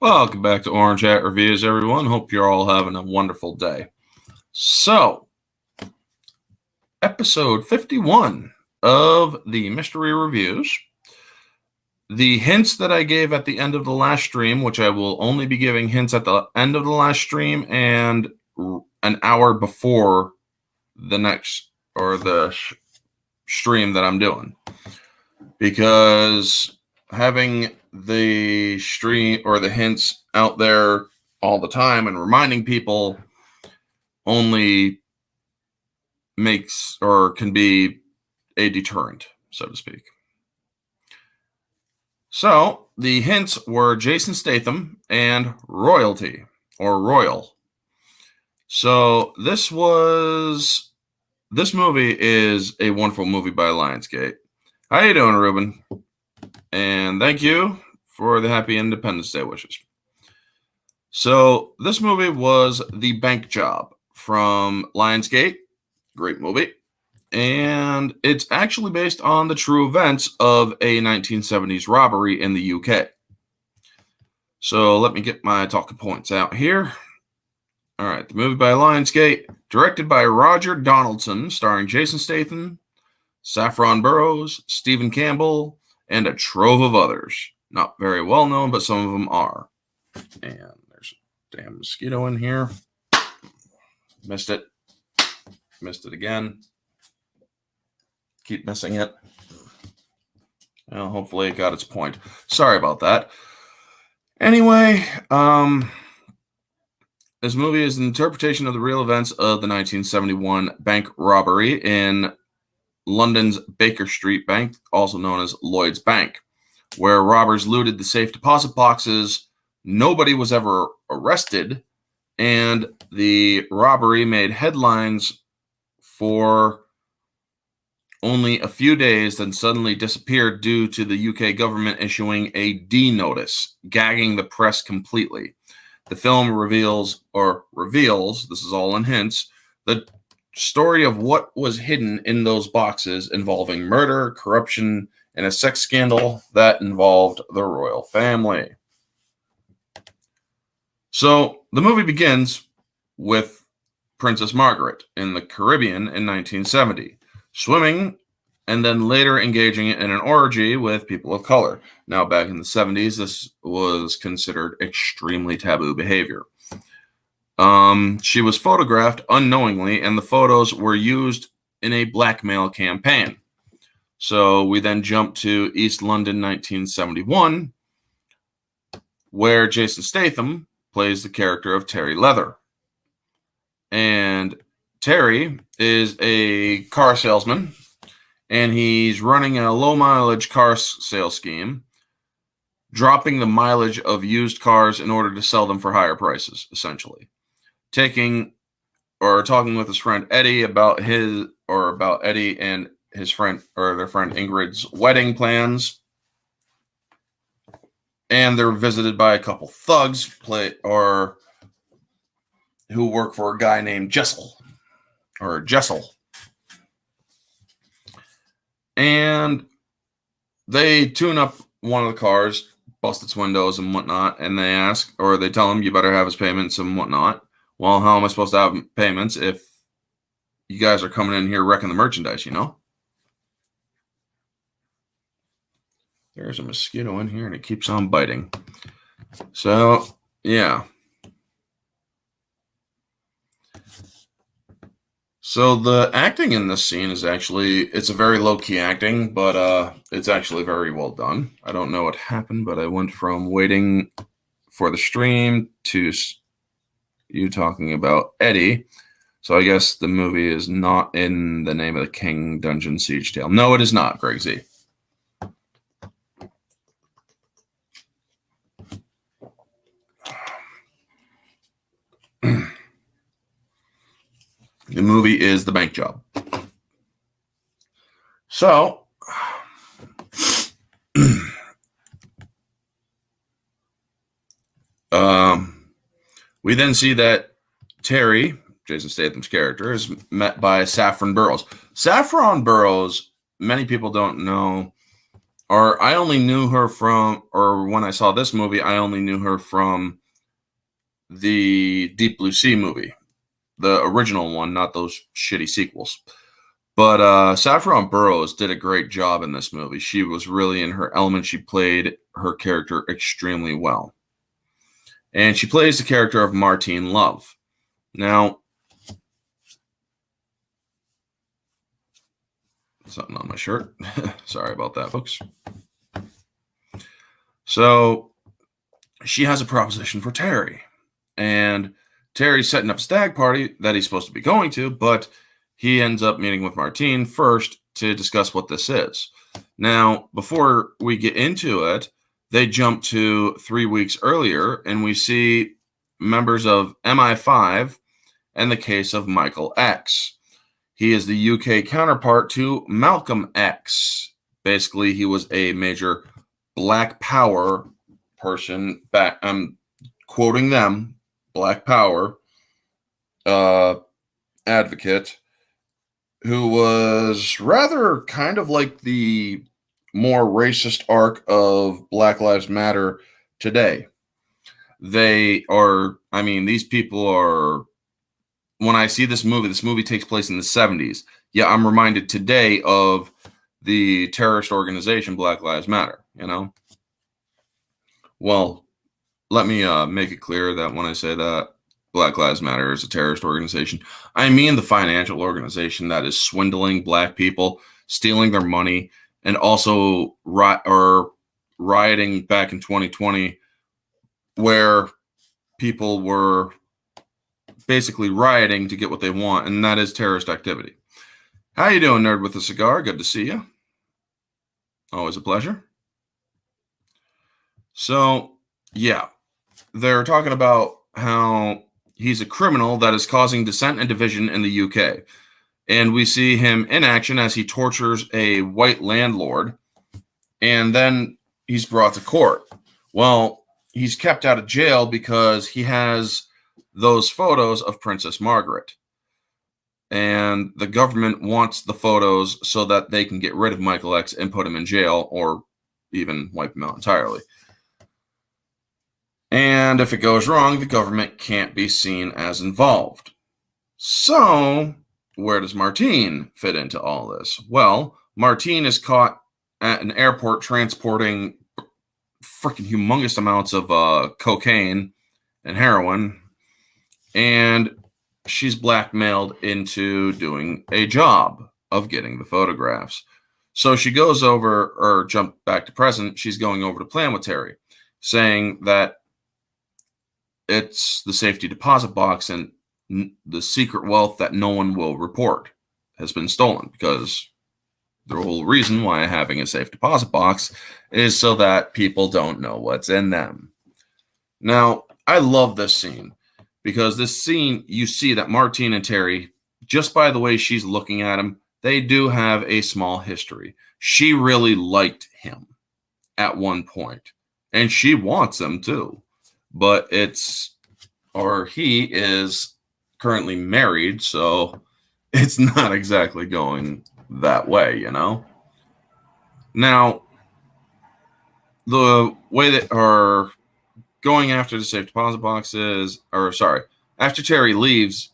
Welcome back to Orange Hat Reviews, everyone. Hope you're all having a wonderful day. So, episode 51 of the Mystery Reviews. The hints that I gave at the end of the last stream, which I will only be giving hints at the end of the last stream and an hour before the next or the stream that I'm doing. Because having the stream or the hints out there all the time and reminding people only makes or can be a deterrent, so to speak. So the hints were Jason Statham and royalty or royal. So this movie is a wonderful movie by Lionsgate. How you doing, Ruben? And thank you for the happy Independence Day wishes. So this movie was The Bank Job from Lionsgate. Great movie. And it's actually based on the true events of a 1970s robbery in the UK. So let me get my talking points out here. All right, the movie by Lionsgate, directed by Roger Donaldson, starring Jason Statham, Saffron Burrows, Stephen Campbell, and a trove of others. Not very well known, but some of them are. And there's a damn mosquito in here. Missed it. Missed it again. Keep missing it. Well, hopefully it got its point. Sorry about that. Anyway, this movie is an interpretation of the real events of the 1971 bank robbery in London's Baker Street Bank, also known as Lloyd's Bank, where robbers looted the safe deposit boxes. Nobody was ever arrested, and the robbery made headlines for only a few days, then suddenly disappeared due to the UK government issuing a D notice, gagging the press completely. The film reveals, this is all in hints, the story of what was hidden in those boxes involving murder, corruption, and a sex scandal that involved the royal family. So the movie begins with Princess Margaret in the Caribbean in 1970, swimming and then later engaging in an orgy with people of color. Now, back in the 70s, this was considered extremely taboo behavior. She was photographed unknowingly, and the photos were used in a blackmail campaign. So we then jump to East London, 1971, where Jason Statham plays the character of Terry Leather. And Terry is a car salesman, and he's running a low-mileage car sales scheme, dropping the mileage of used cars in order to sell them for higher prices, essentially. Talking with his friend Eddie about Eddie and his friend or their friend Ingrid's wedding plans. And they're visited by a couple thugs who work for a guy named Jessel. And they tune up one of the cars, bust its windows and whatnot, and they tell him, you better have his payments and whatnot. Well, how am I supposed to have payments if you guys are coming in here wrecking the merchandise, you know? There's a mosquito in here and it keeps on biting. So, yeah. So the acting in this scene is it's a very low-key acting, but it's actually very well done. I don't know what happened, but I went from waiting for the stream to you talking about Eddie. So I guess the movie is not in the Name of the King Dungeon Siege Tale. No, it is not, Greg Z. The movie is The Bank Job. So, we then see that Terry, Jason Statham's character, is met by Saffron Burrows. Saffron Burrows, many people don't know or I only knew her from, or when I saw this movie, I only knew her from the Deep Blue Sea movie, the original one, not those shitty sequels. But Saffron Burrows did a great job in this movie. She was really in her element. She played her character extremely well. And she plays the character of Martine Love. Now, something on my shirt. Sorry about that, folks. So, she has a proposition for Terry. And Terry's setting up a stag party that he's supposed to be going to, but he ends up meeting with Martine first to discuss what this is. Now, before we get into it, they jump to 3 weeks earlier, and we see members of MI5 and the case of Michael X. He is the UK counterpart to Malcolm X. Basically, he was a major Black Power person. I'm quoting them, Black Power advocate, who was rather kind of like the more racist arc of Black Lives Matter today. They are, I mean, these people are, when I see this movie takes place in the 70s. Yeah, I'm reminded today of the terrorist organization Black Lives Matter, you know? Well, let me make it clear that when I say that Black Lives Matter is a terrorist organization, I mean the financial organization that is swindling Black people, stealing their money, and also rioting back in 2020, where people were basically rioting to get what they want, and that is terrorist activity. How you doing, Nerd with a Cigar? Good to see you. Always a pleasure. So, yeah, they're talking about how he's a criminal that is causing dissent and division in the UK. And we see him in action as he tortures a white landlord, and then he's brought to court. Well, he's kept out of jail because he has those photos of Princess Margaret. And the government wants the photos so that they can get rid of Michael X and put him in jail, or even wipe him out entirely. And if it goes wrong, the government can't be seen as involved. So, where does Martine fit into all this? Well, Martine is caught at an airport transporting freaking humongous amounts of cocaine and heroin, and she's blackmailed into doing a job of getting the photographs. So she goes over, or jump back to present, she's going over to plan with Terry, saying that it's the safety deposit box and the secret wealth that no one will report has been stolen, because the whole reason why having a safe deposit box is so that people don't know what's in them. Now, I love this scene, because this scene, you see that Martine and Terry, just by the way she's looking at him, they do have a small history. She really liked him at one point, and she wants him too. But he is currently married, so it's not exactly going that way, you know? Now, the way that are going after the safe deposit box is, after Terry leaves,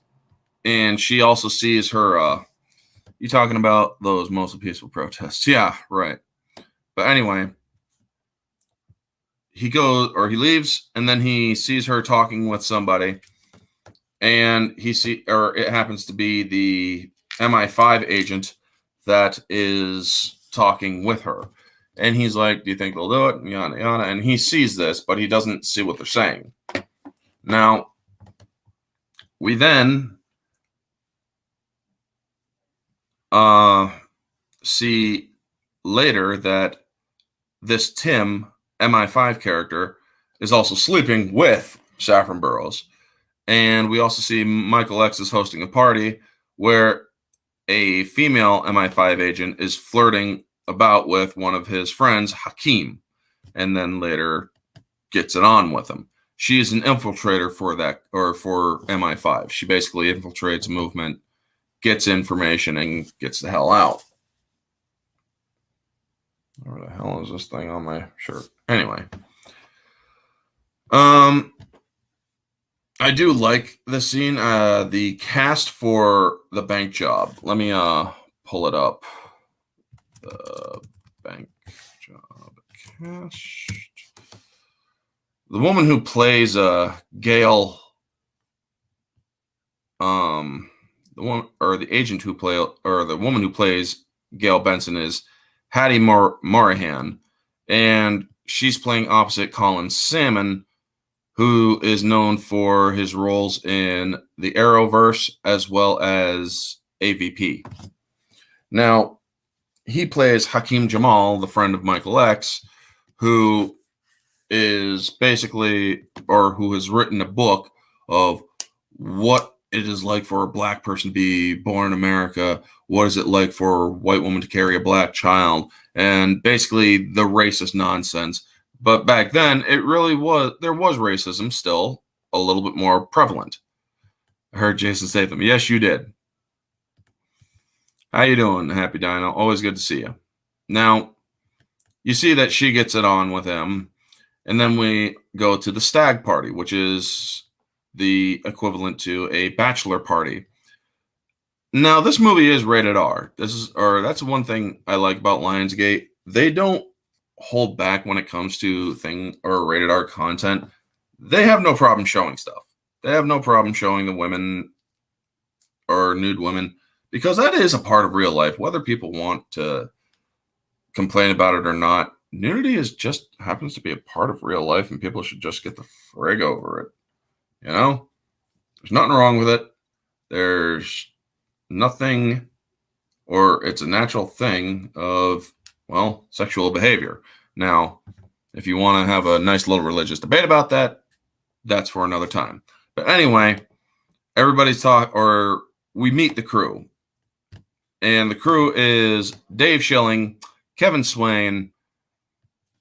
and she also sees her, you talking about those mostly peaceful protests? Yeah, right. But anyway, he leaves, and then he sees her talking with somebody, and it happens to be the MI5 agent that is talking with her. And he's like, do you think they'll do it? And yada, yada. And he sees this, but he doesn't see what they're saying. Now, we then see later that this Tim, MI5 character, is also sleeping with Saffron Burrows. And we also see Michael X is hosting a party where a female MI5 agent is flirting about with one of his friends, Hakeem, and then later gets it on with him. She is an infiltrator for MI5. She basically infiltrates a movement, gets information, and gets the hell out. Where the hell is this thing on my shirt? Anyway. I do like the scene. The cast for the bank job. Let me pull it up. The bank job cast. The woman who plays Gail, the one or the agent who play or the woman who plays Gail Benson is Hattie Morahan, and she's playing opposite Colin Salmon, who is known for his roles in the Arrowverse as well as AVP. Now, he plays Hakeem Jamal, the friend of Michael X, who is basically, or who has written a book of what it is like for a black person to be born in America. What is it like for a white woman to carry a black child? And basically the racist nonsense. But back then, it really was, there was racism still a little bit more prevalent. I heard Jason Statham. Yes, you did. How you doing, Happy Dino? Always good to see you. Now, you see that she gets it on with him, and then we go to the stag party, which is the equivalent to a bachelor party. Now, this movie is rated R. That's one thing I like about Lionsgate. They don't hold back when it comes to rated R content. They have no problem showing stuff. They have no problem showing the women or nude women, because that is a part of real life, whether people want to complain about it or not. Nudity is just happens to be a part of real life, and people should just get the frig over it. You know, there's nothing wrong with it. There's nothing, or it's a natural thing of, well, sexual behavior. Now, if you want to have a nice little religious debate about that, that's for another time. But anyway, we meet the crew. And the crew is Dave Schilling, Kevin Swain,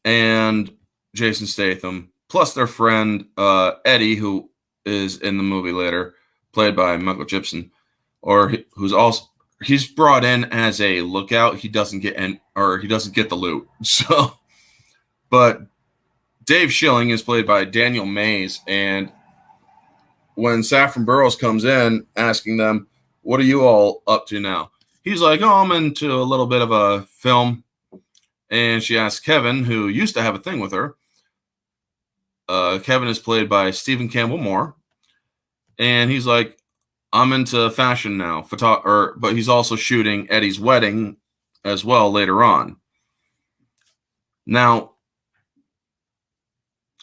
and Jason Statham, plus their friend Eddie, who is in the movie later, played by Michael Gibson, he's brought in as a lookout. He doesn't get the loot. So, but Dave Schilling is played by Daniel Mays, and when Saffron Burrows comes in asking them, "What are you all up to now?" He's like, "Oh, I'm into a little bit of a film." And she asks Kevin, who used to have a thing with her. Kevin is played by Stephen Campbell Moore. And he's like, "I'm into fashion now." But he's also shooting Eddie's wedding as well later on. Now,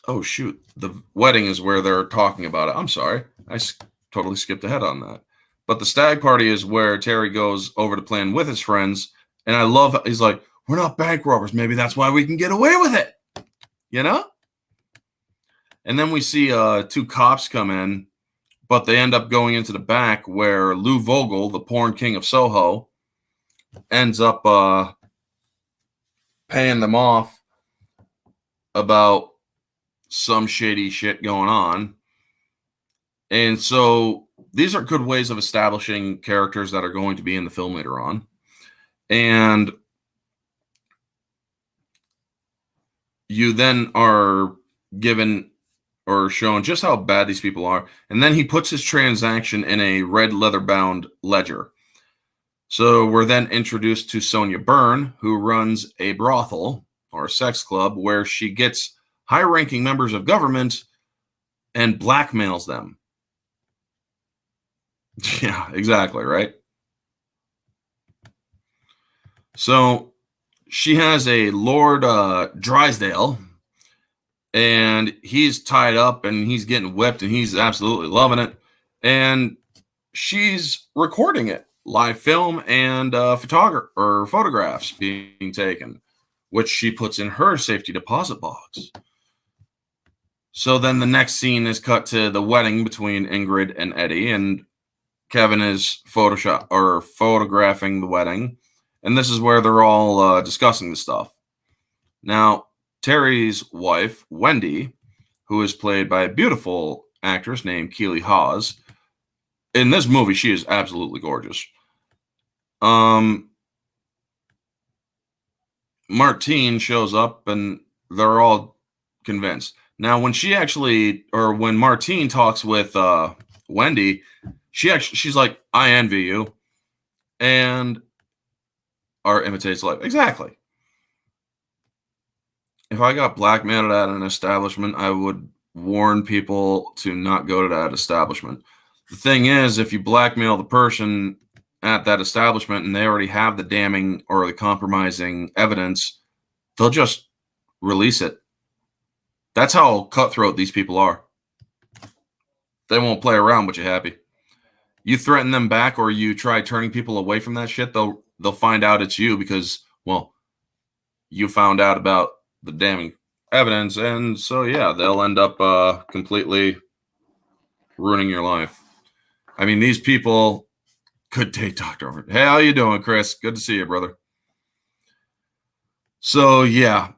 oh shoot, the wedding is where they're talking about it. I'm sorry. I totally skipped ahead on that. But the stag party is where Terry goes over to plan with his friends. And I love, he's like, "We're not bank robbers. Maybe that's why we can get away with it." You know? And then we see two cops come in, but they end up going into the back where Lou Vogel, the porn king of Soho, ends up paying them off about some shady shit going on. And so these are good ways of establishing characters that are going to be in the film later on. And you then are given or shown just how bad these people are. And then he puts his transaction in a red leather-bound ledger. So we're then introduced to Sonia Byrne, who runs a brothel or a sex club where she gets high-ranking members of government and blackmails them. Yeah, exactly, right? So she has a Lord Drysdale, and he's tied up and he's getting whipped and he's absolutely loving it. And she's recording it, live film and photographs being taken, which she puts in her safety deposit box. So then the next scene is cut to the wedding between Ingrid and Eddie, and Kevin is photographing the wedding. And this is where they're all discussing the stuff. Now, Terry's wife, Wendy, who is played by a beautiful actress named Keely Hawes. In this movie, she is absolutely gorgeous. Martine shows up and they're all convinced. Now, when when Martine talks with Wendy, she's like, I envy you, and or imitates life. Exactly. If I got blackmailed at an establishment, I would warn people to not go to that establishment. The thing is, if you blackmail the person at that establishment and they already have the damning or the compromising evidence, they'll just release it. That's how cutthroat these people are. They won't play around with you, Happy. You threaten them back or you try turning people away from that shit, they'll find out it's you because, well, you found out about the damning evidence, and so yeah, they'll end up completely ruining your life. I mean, these people could take Dr. Over. Hey, how you doing, Chris? Good to see you, brother. So yeah.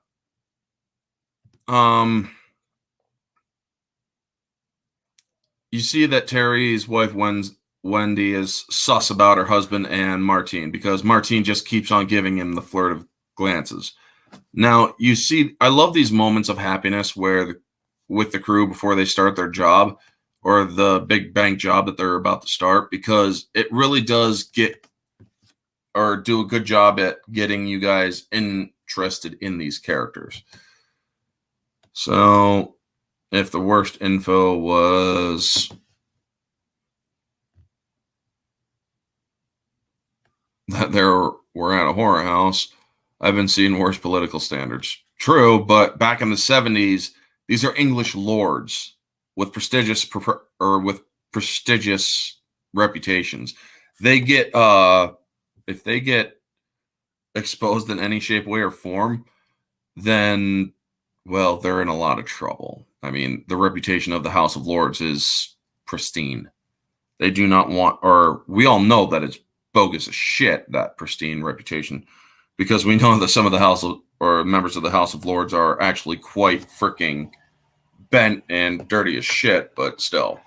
You see that Terry's wife Wendy is sus about her husband and Martine because Martine just keeps on giving him the flirt of glances. Now, you see, I love these moments of happiness with the crew before they start their job or the big bank job that they're about to start, because it really does do a good job at getting you guys interested in these characters. So, if the worst info was that we're at a horror house, I've been seeing worse political standards. True, but back in the 70s, these are English lords with prestigious reputations. They get if they get exposed in any shape, way, or form, then, well, they're in a lot of trouble. I mean, the reputation of the House of Lords is pristine. They do not want, or we all know that it's bogus as shit, that pristine reputation, because we know that some of the members of the House of Lords are actually quite freaking bent and dirty as shit, but still.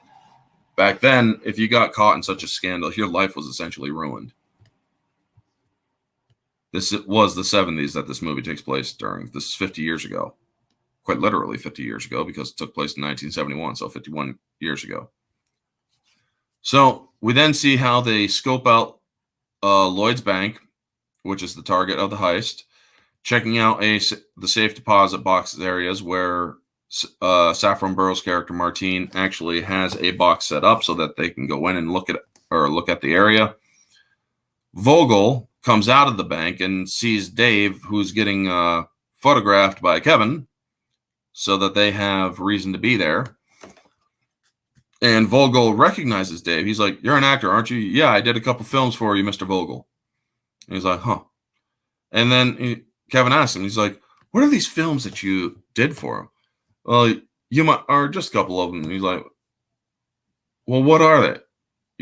Back then, if you got caught in such a scandal, your life was essentially ruined. This was the 70s that this movie takes place during. This is 50 years ago. Quite literally 50 years ago, because it took place in 1971, so 51 years ago. So we then see how they scope out Lloyd's Bank, which is the target of the heist, checking out the safe deposit box areas where Saffron Burrows' character Martine actually has a box set up so that they can go in and look at the area. Vogel comes out of the bank and sees Dave, who's getting photographed by Kevin, so that they have reason to be there. And Vogel recognizes Dave. He's like, "You're an actor, aren't you?" "Yeah, I did a couple films for you, Mr. Vogel." And he's like, "Huh." And then Kevin asks him, he's like, "What are these films that you did for him?" "Well, you might, or just a couple of them." And he's like, "Well, what are they?"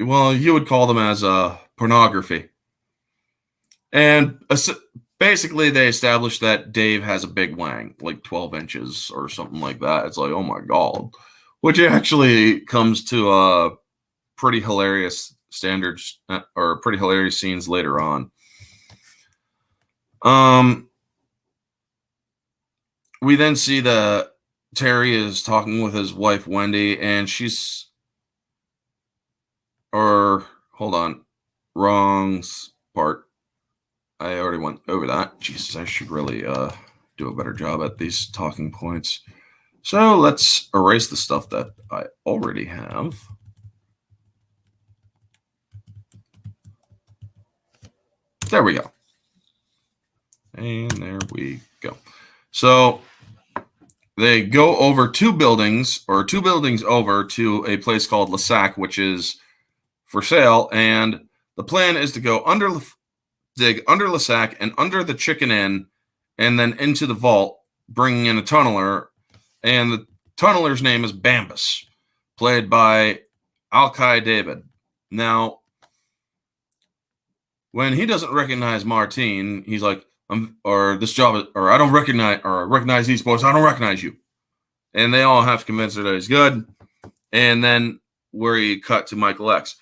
"Well, you would call them as pornography." And basically, they established that Dave has a big wang, like 12 inches or something like that. It's like, oh my God. Which actually comes to pretty hilarious standards or pretty hilarious scenes later on. We then see that Terry is talking with his wife, Wendy, and hold on, wrong part. I already went over that. Jesus, I should really do a better job at these talking points. So let's erase the stuff that I already have. There we go. And there we go. So they go over two buildings over to a place called Lesac, which is for sale. And the plan is to go dig under Lesac and under the Chicken Inn and then into the vault, bringing in a tunneler. And the tunneler's name is Bambus, played by Alki David. Now, when he doesn't recognize Martine, he's like, this job, or I don't recognize these boys. I don't recognize you. And they all have to convince her that he's good. And then we cut to Michael X.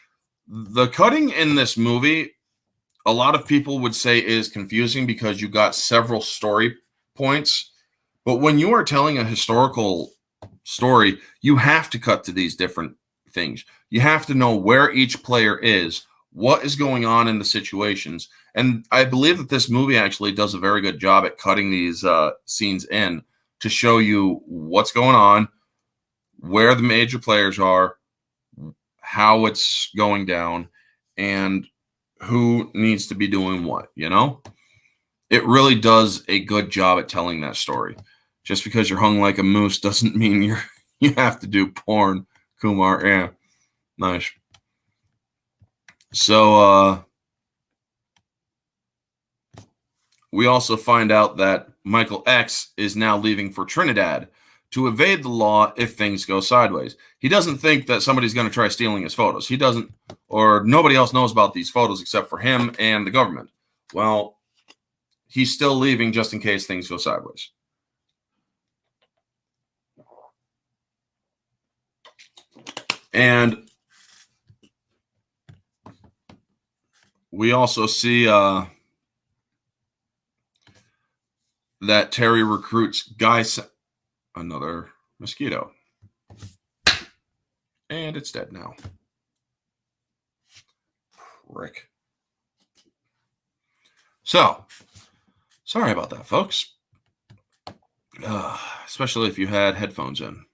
The cutting in this movie, a lot of people would say is confusing because you got several story points. But when you are telling a historical story, you have to cut to these different things. You have to know where each player is, what is going on in the situations. And I believe that this movie actually does a very good job at cutting these scenes in to show you what's going on, where the major players are, how it's going down, and who needs to be doing what, you know? It really does a good job at telling that story. Just because you're hung like a moose doesn't mean you have to do porn, Kumar. Yeah, nice. So we also find out that Michael X is now leaving for Trinidad to evade the law if things go sideways. He doesn't think that somebody's going to try stealing his photos. He doesn't, or nobody else knows about these photos except for him and the government. Well, he's still leaving just in case things go sideways. And we also see that Terry recruits Guy, another mosquito. And it's dead now. Prick. So, sorry about that, folks. Especially if you had headphones in.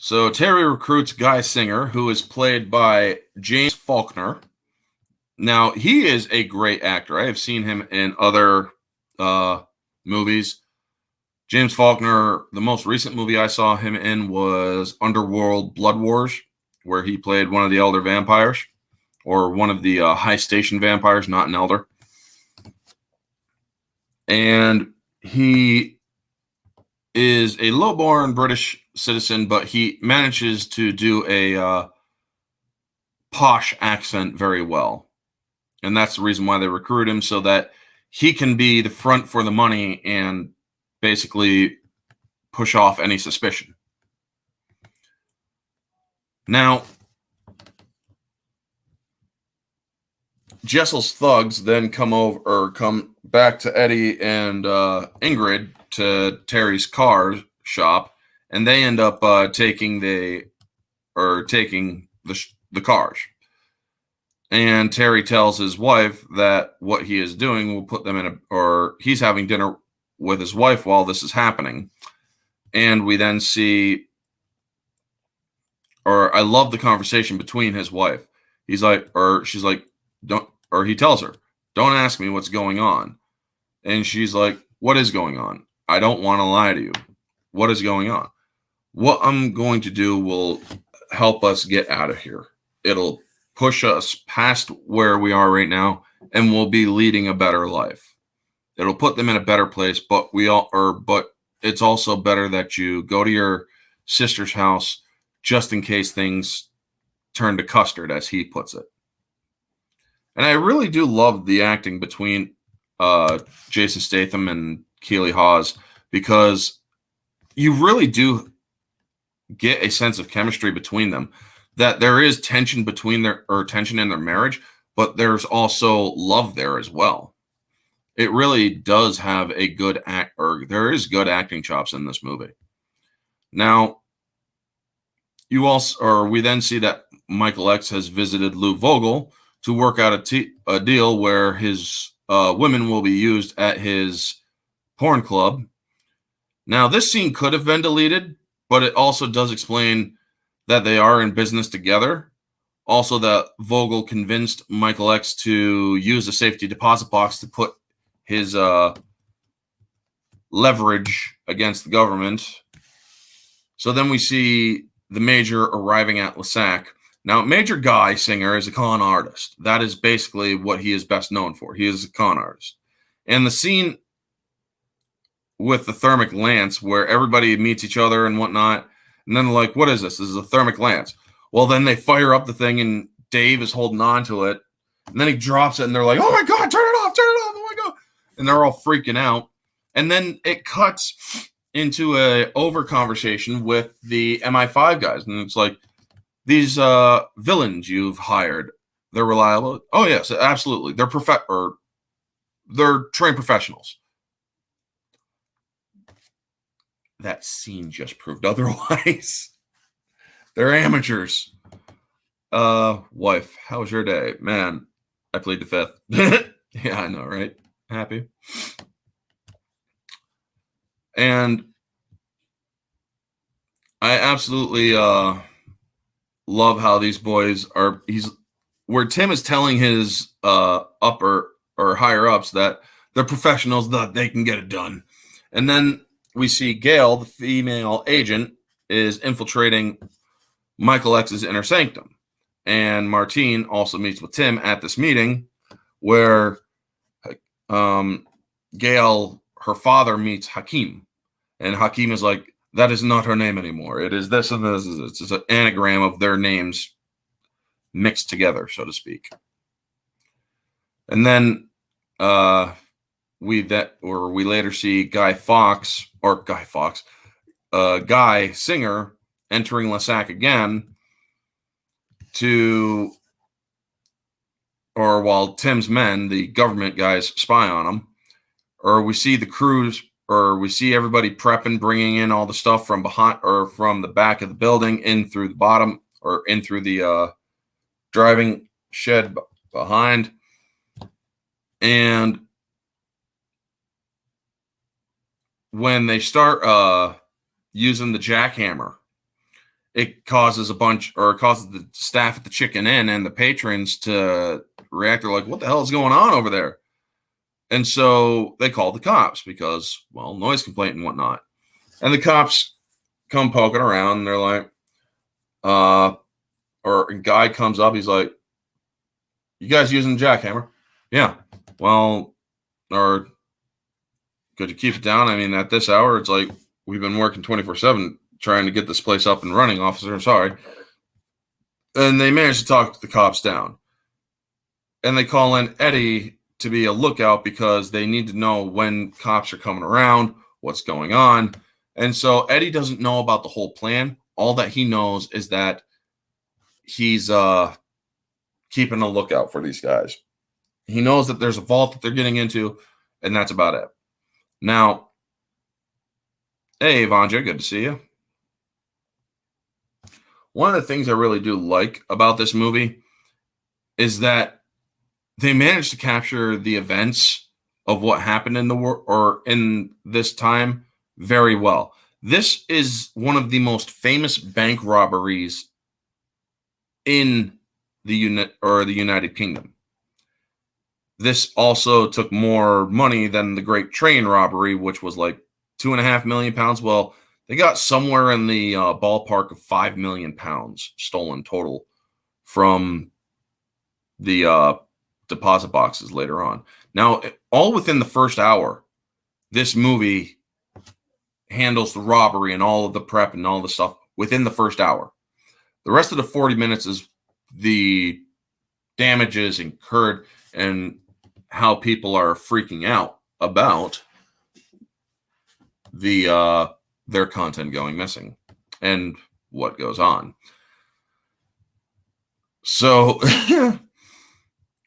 So Terry recruits Guy Singer, who is played by James Faulkner. Now, he is a great actor. I have seen him in other movies. James Faulkner, the most recent movie I saw him in was Underworld Blood Wars, where he played one of the elder vampires, or one of the high station vampires, not an elder. And he is a low-born British citizen, but he manages to do a posh accent very well. And that's the reason why they recruit him, so that he can be the front for the money and basically push off any suspicion. Now, Jessel's thugs then come back to Eddie and Ingrid to Terry's car shop, and they end up taking the cars. And Terry tells his wife that what he is doing will put them he's having dinner with his wife while this is happening. And we then see, I love the conversation between his wife. She's like, he tells her, "Don't ask me what's going on." And she's like, "What is going on? I don't want to lie to you. What is going on? What I'm going to do will help us get out of here. It'll push us past where we are right now, and we'll be leading a better life. It'll put them in a better place, but it's also better that you go to your sister's house just in case things turn to custard," as he puts it. And I really do love the acting between Jason Statham and Keely Hawes, because you really do get a sense of chemistry between them. That there is tension tension in their marriage, but there's also love there as well. It really does have a good there is good acting chops in this movie. Now, we then see that Michael X has visited Lou Vogel to work out a deal where his women will be used at his porn club. Now, this scene could have been deleted, but it also does explain that they are in business together. Also, that Vogel convinced Michael X to use a safety deposit box to put his leverage against the government. So then we see the Major arriving at Lissac. Now, Major Guy Singer is a con artist. That is basically what he is best known for. He is a con artist. And the scene with the thermic lance, where everybody meets each other and whatnot, and then they're like, "What is this? This is a thermic lance." Well, then they fire up the thing, and Dave is holding on to it. And then he drops it, and they're like, "Oh my God, turn it off, oh my God." And they're all freaking out. And then it cuts into a over conversation with the MI5 guys. And it's like, these villains you've hired, they're reliable. Oh yes, absolutely. They're trained professionals. That scene just proved otherwise. They're amateurs. Wife, how was your day? Man, I played the fifth. Yeah, I know, right? Happy. And I absolutely love how these boys are. Where Tim is telling his upper or higher ups that they're professionals, that they can get it done. And then we see Gail, the female agent, is infiltrating Michael X's inner sanctum. And Martine also meets with Tim at this meeting where Gail, her father, meets Hakim. And Hakim is like, that is not her name anymore. It is this and this. It's an anagram of their names mixed together, so to speak. And then we later see Guy Singer entering Lessac again while Tim's men, the government guys, spy on him, or we see the crews, or we see everybody prepping, bringing in all the stuff from behind or from the back of the building in through the bottom or in through the driving shed behind. And when they start using the jackhammer, it causes the staff at the Chicken Inn and the patrons to react. They're like, what the hell is going on over there? And so they call the cops because, well, noise complaint and whatnot. And the cops come poking around and they're like, or a guy comes up, he's like, you guys using the jackhammer? Yeah. Well, or could you keep it down? I mean, at this hour, it's like we've been working 24/7 trying to get this place up and running, officer. Sorry. And they managed to talk the cops down. And they call in Eddie to be a lookout because they need to know when cops are coming around, what's going on. And so Eddie doesn't know about the whole plan. All that he knows is that he's keeping a lookout for these guys. He knows that there's a vault that they're getting into, and that's about it. Now, hey, Vanja, good to see you. One of the things I really do like about this movie is that they managed to capture the events of what happened in the war or in this time very well. This is one of the most famous bank robberies in the United Kingdom. This also took more money than the Great Train robbery, which was like £2.5 million. Well, they got somewhere in the ballpark of £5 million stolen total from the deposit boxes later on. Now, all within the first hour, this movie handles the robbery and all of the prep and all the stuff within the first hour. The rest of the 40 minutes is the damages incurred and how people are freaking out about their content going missing and what goes on. So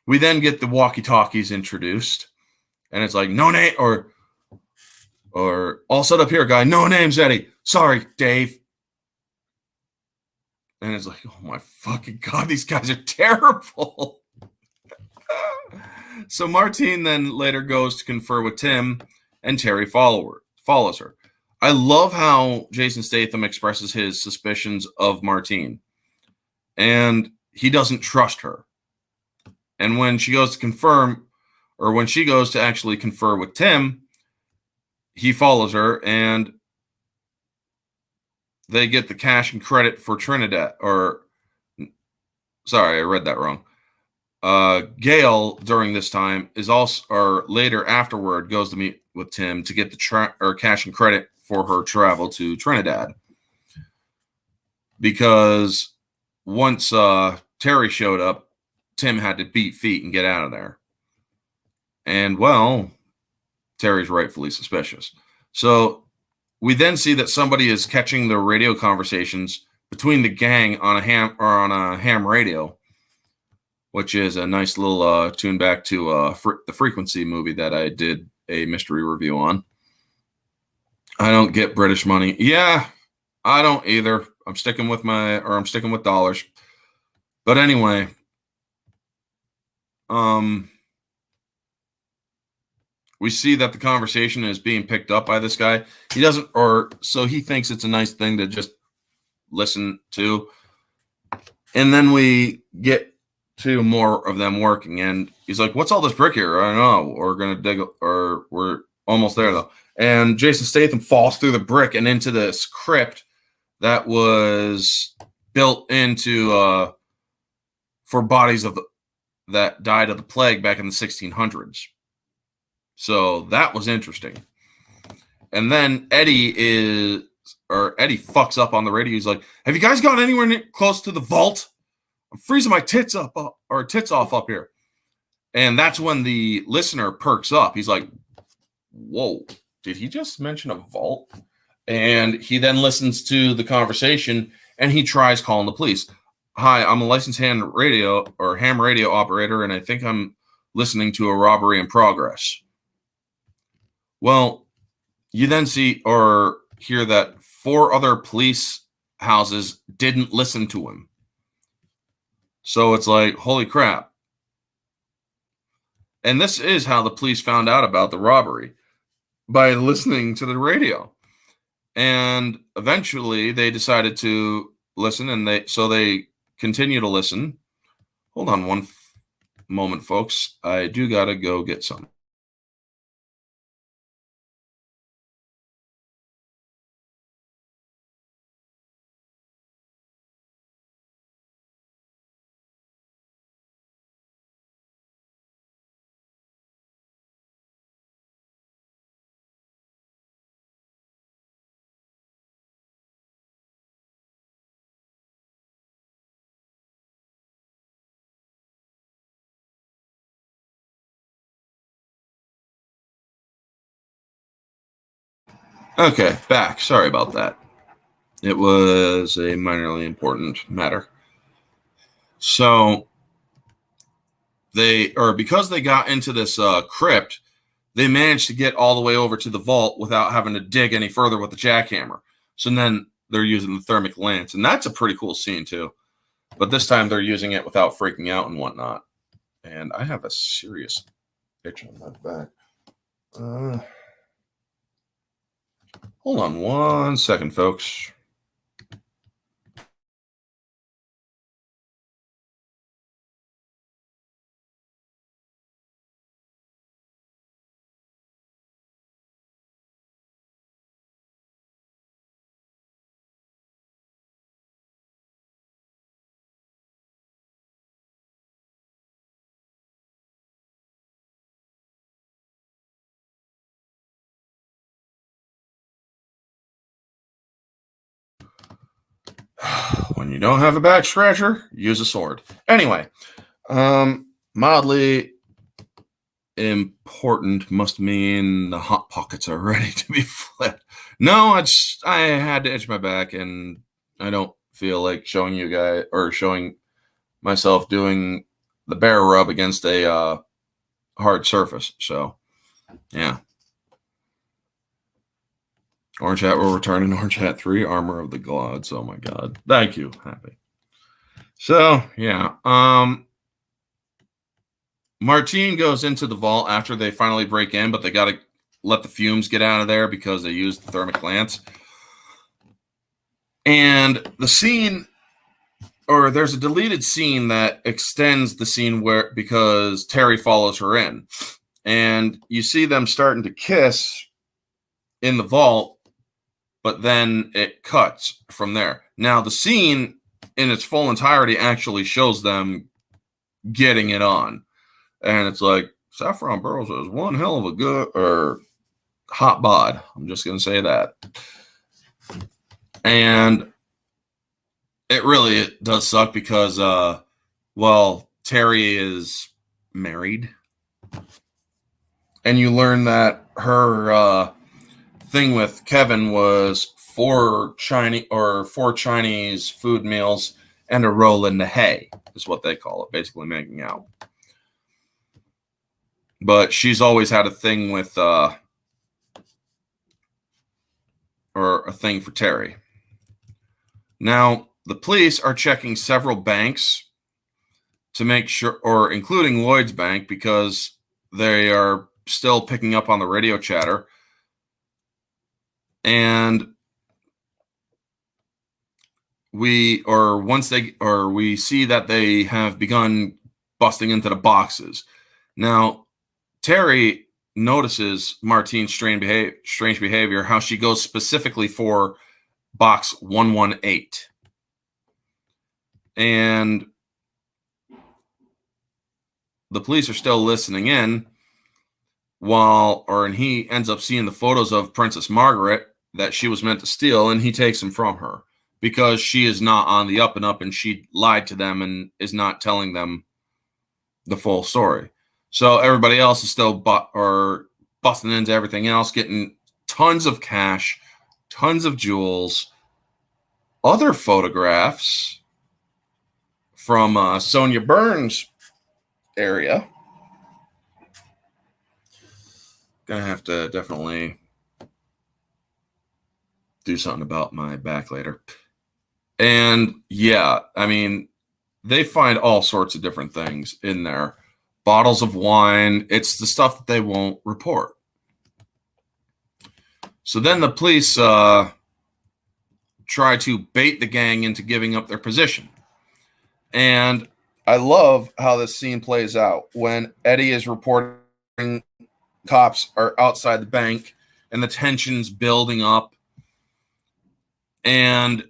we then get the walkie-talkies introduced, and it's like, no name, or all set up here, guy. No names, Eddie. Sorry, Dave. And it's like, oh my fucking God, these guys are terrible. So Martine then later goes to confer with Tim, and Terry follows her. I love how Jason Statham expresses his suspicions of Martine, and he doesn't trust her. And when she goes to actually confer with Tim, he follows her, and they get the cash and credit for Trinidad. Sorry, I read that wrong. Gail during this time is also, or later afterward, goes to meet with Tim to get the cash and credit for her travel to Trinidad, because once Terry showed up, Tim had to beat feet and get out of there. And well, Terry's rightfully suspicious. So we then see that somebody is catching the radio conversations between the gang on a ham radio, which is a nice little tune back to the Frequency movie that I did a mystery review on. I don't get British money. Yeah, I don't either. I'm sticking with dollars. But anyway, we see that the conversation is being picked up by this guy. So he thinks it's a nice thing to just listen to. And then we get to more of them working, and he's like, "What's all this brick here?" I don't know. We're gonna dig, or we're almost there though. And Jason Statham falls through the brick and into this crypt that was built into for bodies that died of the plague back in the 1600s. So that was interesting. And then Eddie fucks up on the radio. He's like, "Have you guys got anywhere close to the vault? I'm freezing my tits off up here." And that's when the listener perks up. He's like, "Whoa, did he just mention a vault?" And he then listens to the conversation and he tries calling the police. "Hi, I'm a licensed ham radio operator, and I think I'm listening to a robbery in progress." Well, you then see or hear that 4 other police houses didn't listen to him. So it's like, holy crap. And this is how the police found out about the robbery, by listening to the radio. And eventually they decided to listen, and they continue to listen. Hold on one moment, folks. I do got to go get some. Okay, back. Sorry about that. It was a minorly important matter. So because they got into this crypt, they managed to get all the way over to the vault without having to dig any further with the jackhammer. So then they're using the thermic lance, and that's a pretty cool scene too. But this time they're using it without freaking out and whatnot. And I have a serious itch on my back. Hold on one second, folks. When you don't have a back scratcher, use a sword. Anyway, mildly important must mean the hot pockets are ready to be flipped. No, I had to itch my back, and I don't feel like showing you guys or showing myself doing the bear rub against a hard surface. So, yeah. Orange Hat will return in Orange Hat 3, Armor of the Gods. Oh my God. Thank you. Happy. So, yeah. Martine goes into the vault after they finally break in, but they got to let the fumes get out of there because they used the thermic lance. And the scene, or there's a deleted scene that extends the scene because Terry follows her in. And you see them starting to kiss in the vault, but then it cuts from there. Now, the scene in its full entirety actually shows them getting it on. And it's like, Saffron Burrows is one hell of a good or hot bod. I'm just going to say that. And it does suck because, Terry is married. And you learn that her thing with Kevin was four Chinese food meals and a roll in the hay is what they call it, basically making out. But she's always had a thing with or a thing for Terry. Now, the police are checking several banks to make sure, or including Lloyd's Bank, because they are still picking up on the radio chatter. And we see that they have begun busting into the boxes. Now, Terry notices Martine's strange behavior, how she goes specifically for box 118. And the police are still listening in and he ends up seeing the photos of Princess Margaret that she was meant to steal, and he takes them from her because she is not on the up and up, and she lied to them and is not telling them the full story. So everybody else is still busting into everything else, getting tons of cash, tons of jewels, other photographs from Sonia Burns' area. Gonna have to definitely do something about my back later. And yeah, I mean, they find all sorts of different things in there. Bottles of wine. It's the stuff that they won't report. So then the police try to bait the gang into giving up their position. And I love how this scene plays out when Eddie is reporting cops are outside the bank and the tension's building up. And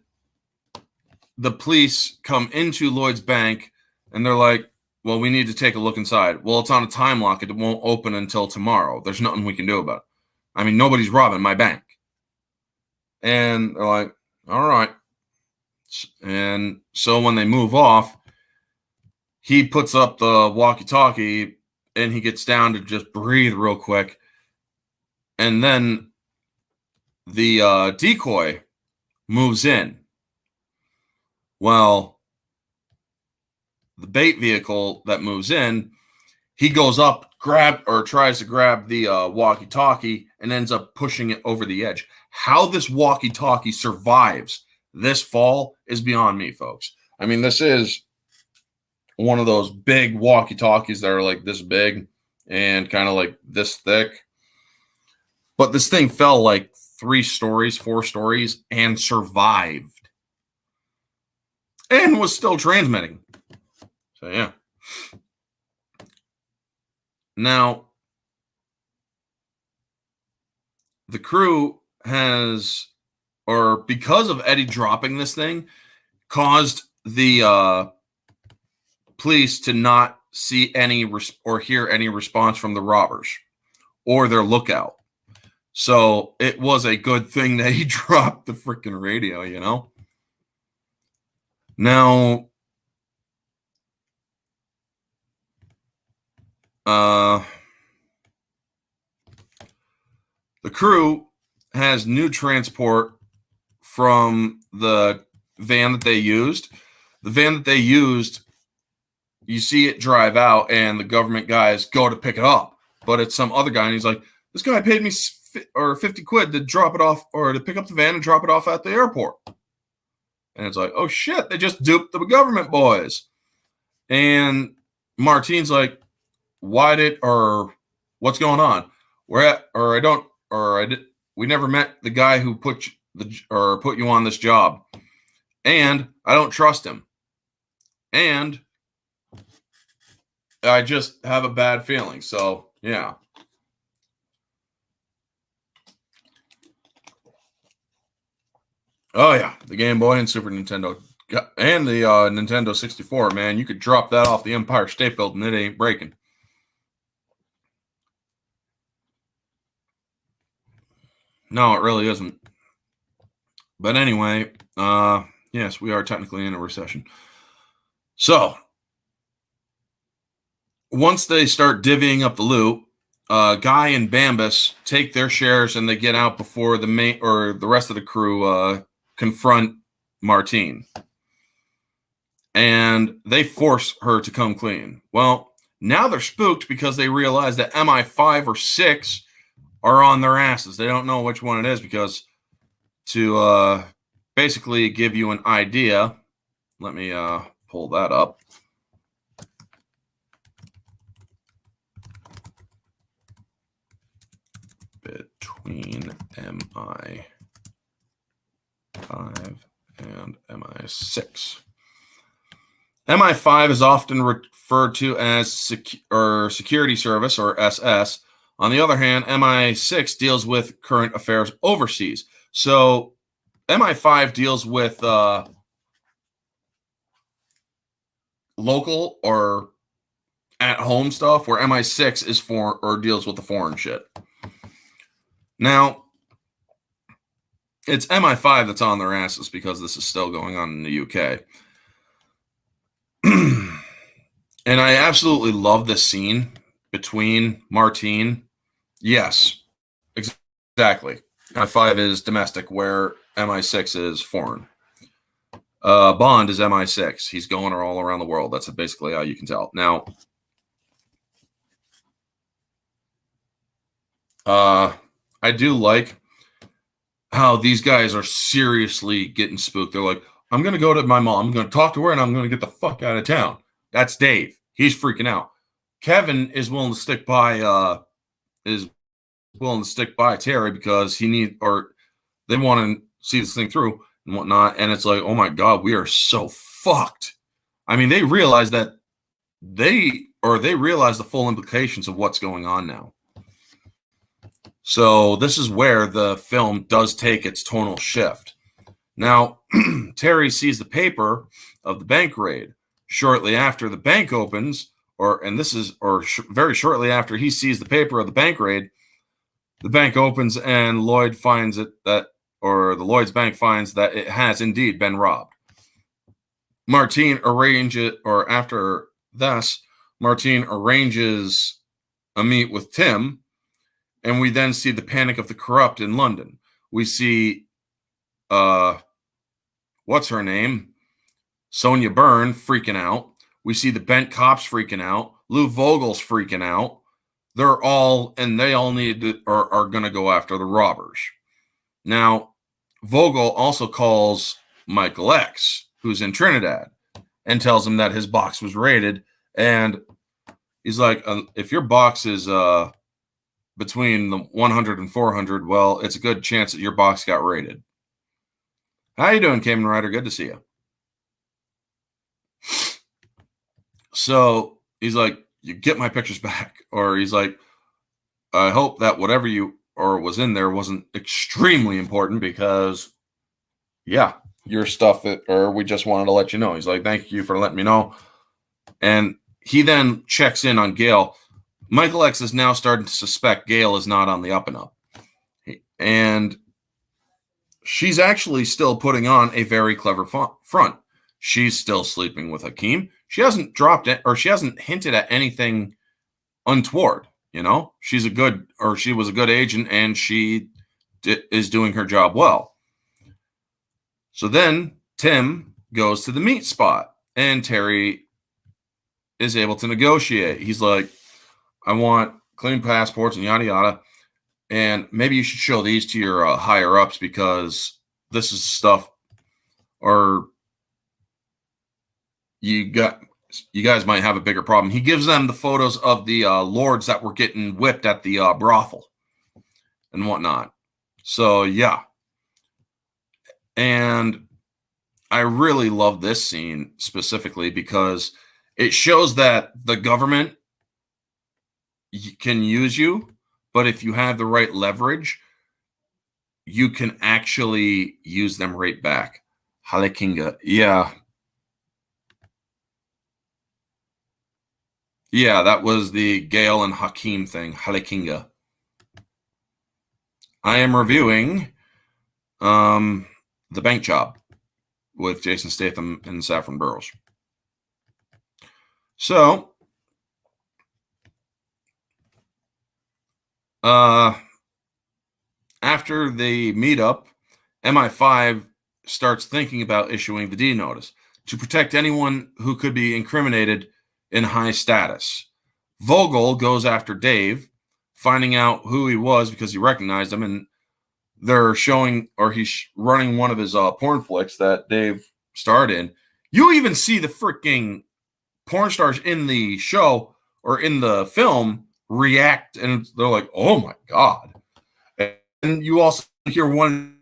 the police come into Lloyd's Bank and they're like, well, we need to take a look inside. Well, it's on a time lock. It won't open until tomorrow. There's nothing we can do about it. I mean, nobody's robbing my bank. And they're like, all right. And so when they move off, he puts up the walkie-talkie and he gets down to just breathe real quick. And then the decoy moves in. Well, the bait vehicle that moves in, he goes up, tries to grab the walkie-talkie and ends up pushing it over the edge. How this walkie-talkie survives this fall is beyond me, folks. I mean, this is one of those big walkie-talkies that are like this big and kind of like this thick. But this thing fell like 4 stories, and survived. And was still transmitting. So, yeah. Now, the crew has, or because of Eddie dropping this thing, caused the police to not see any or hear any response from the robbers or their lookout. So it was a good thing that he dropped the freaking radio, you know? Now, the crew has new transport from the van that they used. The van that they used, you see it drive out, and the government guys go to pick it up. But it's some other guy, and he's like, this guy paid me $50 to drop it off, or to pick up the van and drop it off at the airport. And it's like, oh shit, they just duped the government boys. And Martine's like, what's going on? We never met the guy who put you on this job. And I don't trust him. And I just have a bad feeling. So, yeah. Oh, yeah. The Game Boy and Super Nintendo. And the Nintendo 64, man. You could drop that off the Empire State Building. It ain't breaking. No, it really isn't. But anyway, yes, we are technically in a recession. So, once they start divvying up the loot, Guy and Bambus take their shares and they get out before the main or the rest of the crew confront Martine. And they force her to come clean. Well, now they're spooked because they realize that MI5 or 6 are on their asses. They don't know which one it is because to basically give you an idea, let me pull that up. Between MI5 and MI6. MI5 is often referred to as Security Service or SS. On the other hand, MI6 deals with current affairs overseas. So MI5 deals with local or at-home stuff, where MI6 is for or deals with the foreign shit. Now, it's MI5 that's on their asses because this is still going on in the UK. And I absolutely love this scene between Martine. Yes, exactly. MI5 is domestic, where MI6 is foreign. Bond is MI6. He's going all around the world. That's basically how you can tell. Now, I do like how these guys are seriously getting spooked. They're like, I'm going to go to my mom. I'm going to talk to her, and I'm going to get the fuck out of town. That's Dave. He's freaking out. Kevin is willing to stick by Terry because they want to see this thing through and whatnot. And it's like, oh my God, we are so fucked. I mean, they realize that they realize the full implications of what's going on now. So this is where the film does take its tonal shift. Now, Terry sees the paper of the bank raid. Shortly after the bank opens, very shortly after he sees the paper of the bank raid, the bank opens and Lloyd finds the Lloyd's bank finds that it has indeed been robbed. After this, Martine arranges a meet with Tim, and we then see the panic of the corrupt in London. We see, what's her name? Sonia Byrne freaking out. We see the bent cops freaking out. Lou Vogel's freaking out. They all need to, are going to go after the robbers. Now, Vogel also calls Michael X, who's in Trinidad, and tells him that his box was raided. And he's like, if your box is between the 100 and 400, well, it's a good chance that your box got raided. How you doing, Kamen Rider? Good to see you. So he's like, you get my pictures back. Or he's like, I hope that whatever was in there wasn't extremely important because, yeah, your stuff, we just wanted to let you know. He's like, thank you for letting me know. And he then checks in on Gail. Michael X is now starting to suspect Gail is not on the up and up. And she's actually still putting on a very clever front. She's still sleeping with Hakeem. She hasn't dropped it, or she hasn't hinted at anything untoward. You know, she was a good agent, and she is doing her job well. So then Tim goes to the meat spot, and Terry is able to negotiate. He's like, I want clean passports and yada yada, and maybe you should show these to your higher ups because this is stuff, or you guys might have a bigger problem. He gives them the photos of the lords that were getting whipped at the brothel and whatnot. So, yeah. And I really love this scene specifically because it shows that the government can use you, but if you have the right leverage, you can actually use them right back. Halekinga. Yeah. Yeah, that was the Gail and Hakeem thing. Halekinga. I am reviewing The Bank Job with Jason Statham and Saffron Burrows. So, After they meet up, MI5 starts thinking about issuing the D notice to protect anyone who could be incriminated in high status. Vogel goes after Dave, finding out who he was because he recognized him, and they're showing, or he's running one of his porn flicks that Dave starred in. You even see the freaking porn stars in the show or in the film react, and they're like, "Oh my god!" And you also hear one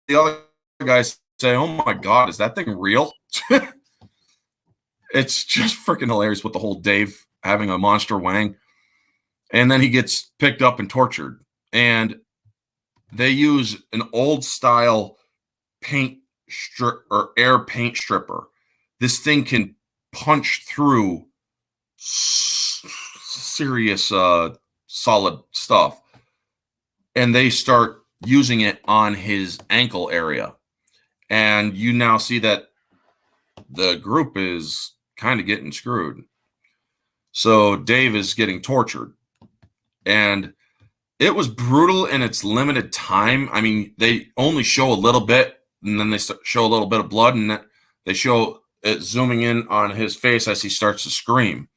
of the other guys say, "Oh my god, is that thing real?" It's just freaking hilarious with the whole Dave having a monster wang, and then he gets picked up and tortured, and they use an old style paint strip or air paint stripper. This thing can punch through serious solid stuff, and they start using it on his ankle area, and you now see that the group is kind of getting screwed. So Dave is getting tortured, and it was brutal in its limited time. I mean, they only show a little bit, and then they show a little bit of blood, and they show it zooming in on his face as he starts to scream.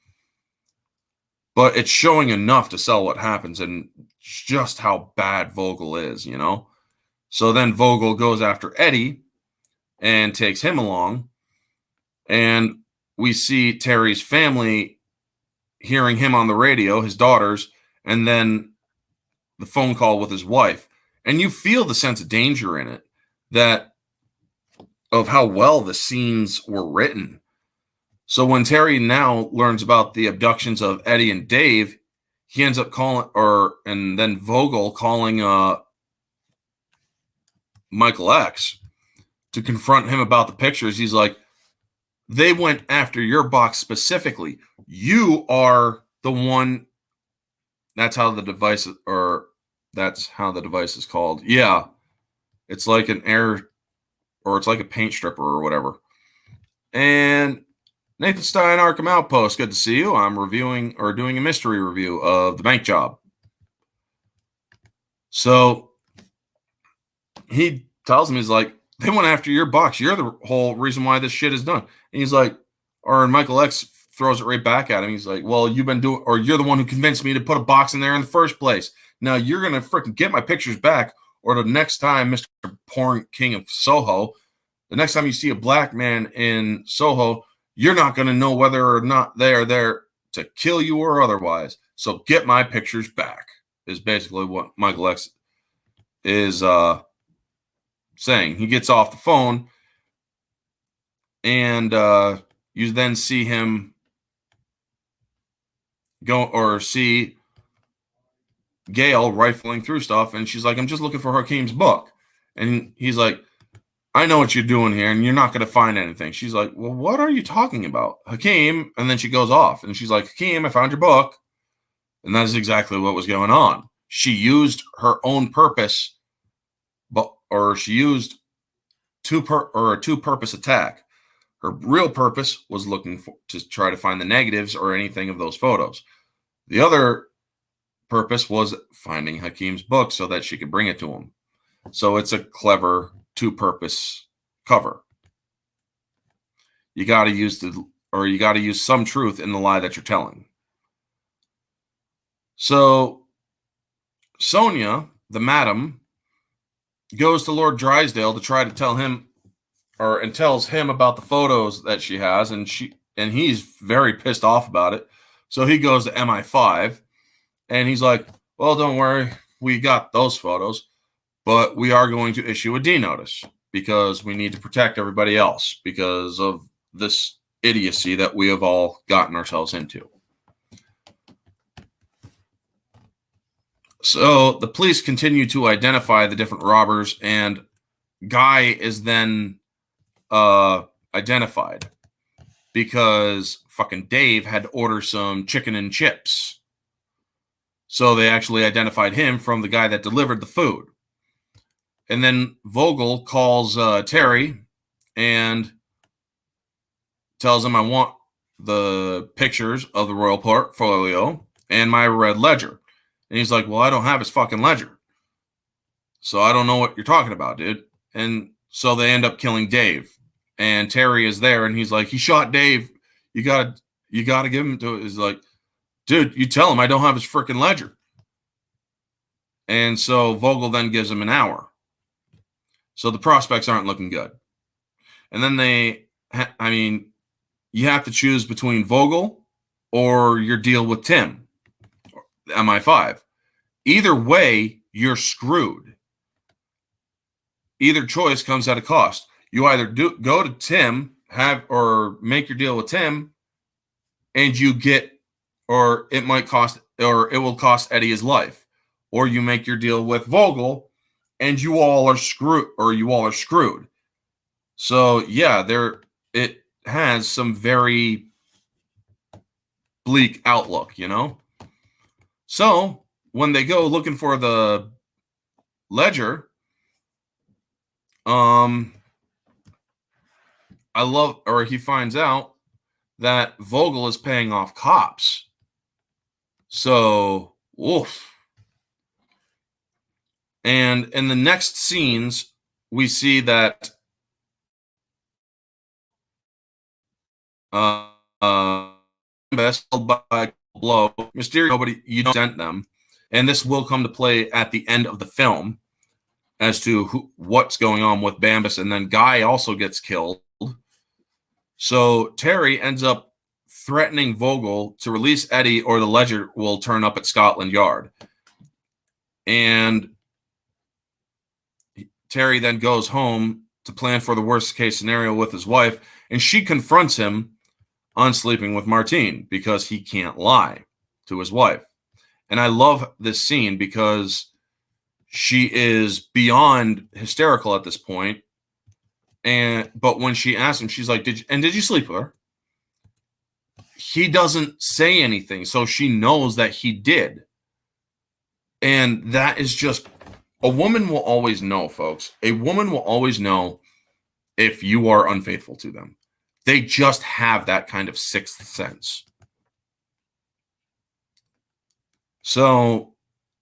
But it's showing enough to sell what happens and just how bad Vogel is, you know? So then Vogel goes after Eddie and takes him along, and we see Terry's family hearing him on the radio, his daughters, and then the phone call with his wife. And you feel the sense of danger in it, that of how well the scenes were written. So when Terry now learns about the abductions of Eddie and Dave, he ends up calling, and then Vogel calling Michael X to confront him about the pictures. He's like, they went after your box specifically. You are the one. That's how the device, or that's how the device is called. Yeah. It's like an air, or it's like a paint stripper or whatever. And Nathan Stein, Arkham Outpost. Good to see you. I'm reviewing or doing a mystery review of The Bank Job. So he tells him, he's like, they went after your box. You're the whole reason why this shit is done. And he's like, or Michael X throws it right back at him. He's like, well, you've been doing, or you're the one who convinced me to put a box in there in the first place. Now you're going to freaking get my pictures back, or the next time, Mr. Porn King of Soho, the next time you see a black man in Soho, you're not going to know whether or not they are there to kill you or otherwise. So get my pictures back, is basically what Michael X is saying. He gets off the phone, and you then see him go, or see Gail rifling through stuff, and she's like, I'm just looking for Hakeem's book. And he's like, I know what you're doing here, and you're not going to find anything. She's like, well, what are you talking about? Hakeem. And then she goes off, and she's like, Hakeem, I found your book. And that is exactly what was going on. She used her own purpose, or she used a two-purpose attack. Her real purpose was looking to try to find the negatives or anything of those photos. The other purpose was finding Hakeem's book so that she could bring it to him. So it's a clever two-purpose cover. You got to use some truth in the lie that you're telling. So Sonia, the madam, goes to Lord Drysdale to try to tell him, and tells him about the photos that she has, and he's very pissed off about it. So he goes to MI5, and he's like, well, don't worry, we got those photos, but we are going to issue a D notice because we need to protect everybody else because of this idiocy that we have all gotten ourselves into. So the police continue to identify the different robbers, and Guy is then identified because fucking Dave had to order some chicken and chips. So they actually identified him from the guy that delivered the food. And then Vogel calls Terry and tells him, I want the pictures of the royal portfolio and my red ledger. And he's like, well, I don't have his fucking ledger. So I don't know what you're talking about, dude. And so they end up killing Dave. And Terry is there, and he's like, he shot Dave. You gotta give him to it. He's like, dude, you tell him I don't have his freaking ledger. And so Vogel then gives him an hour. So the prospects aren't looking good. And then you have to choose between Vogel or your deal with Tim, MI5. Either way, you're screwed. Either choice comes at a cost. You either go to Tim, or make your deal with Tim, and you get, or it will cost Eddie his life, or you make your deal with Vogel, and you all are screwed. So yeah, it has some very bleak outlook, you know. So when they go looking for the ledger, he finds out that Vogel is paying off cops. So, woof. And in the next scenes, we see that by blow, Mysterio, nobody, you don't sent them. And this will come to play at the end of the film as to what's going on with Bambus. And then Guy also gets killed. So Terry ends up threatening Vogel to release Eddie or the ledger will turn up at Scotland Yard. And Terry then goes home to plan for the worst case scenario with his wife, and she confronts him on sleeping with Martine because he can't lie to his wife. And I love this scene because she is beyond hysterical at this point. But when she asks him, she's like, did you sleep with her? He doesn't say anything, so she knows that he did. And that is just, a woman will always know, folks. A woman will always know if you are unfaithful to them. They just have that kind of sixth sense. So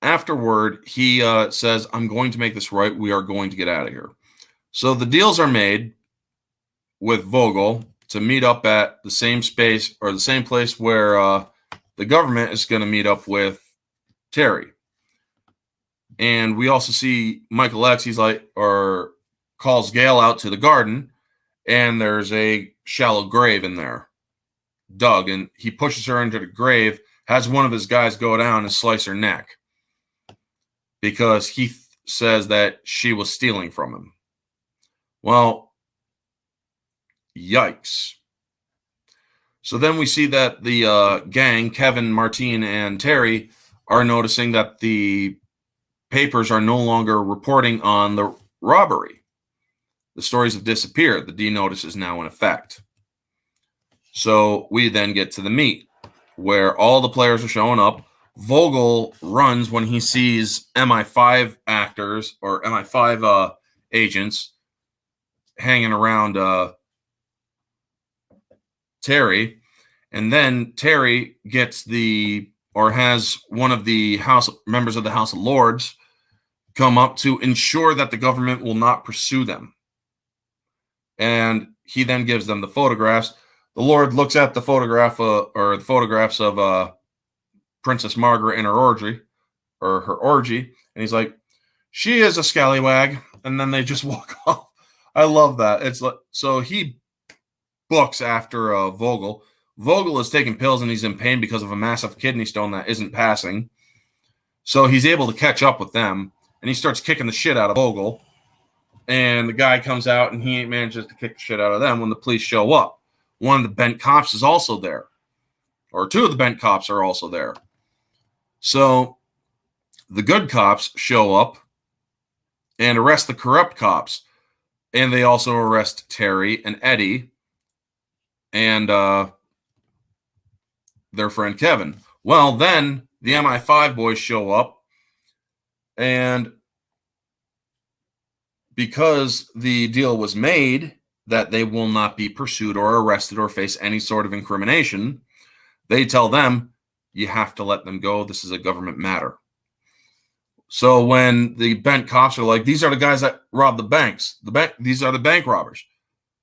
afterward, he says, I'm going to make this right. We are going to get out of here. So the deals are made with Vogel to meet up at the same space or the same place where the government is going to meet up with Terry. And we also see Michael X, calls Gail out to the garden, and there's a shallow grave in there, dug, and he pushes her into the grave, has one of his guys go down and slice her neck because he says that she was stealing from him. Well, yikes. So then we see that the gang, Kevin, Martine, and Terry, are noticing that the papers are no longer reporting on the robbery. The stories have disappeared. The D-Notice is now in effect. So we then get to the meet where all the players are showing up. Vogel runs when he sees MI5 actors or MI5 agents hanging around Terry. And then Terry gets has one of the members of the House of Lords come up to ensure that the government will not pursue them. And he then gives them the photographs. The Lord looks at the photograph or the photographs of Princess Margaret in her orgy, and he's like, she is a scallywag. And then they just walk off. I love that. It's like, so he books after Vogel. Vogel is taking pills and he's in pain because of a massive kidney stone that isn't passing. So he's able to catch up with them, and he starts kicking the shit out of Vogel. And the guy comes out, and he manages to kick the shit out of them when the police show up. One of the bent cops is also there, or two of the bent cops are also there. So the good cops show up and arrest the corrupt cops, and they also arrest Terry and Eddie and their friend Kevin. Well, then the MI5 boys show up, and because the deal was made that they will not be pursued or arrested or face any sort of incrimination, they tell them, you have to let them go. This is a government matter. So when the bent cops are like, these are the guys that robbed the banks. These are the bank robbers.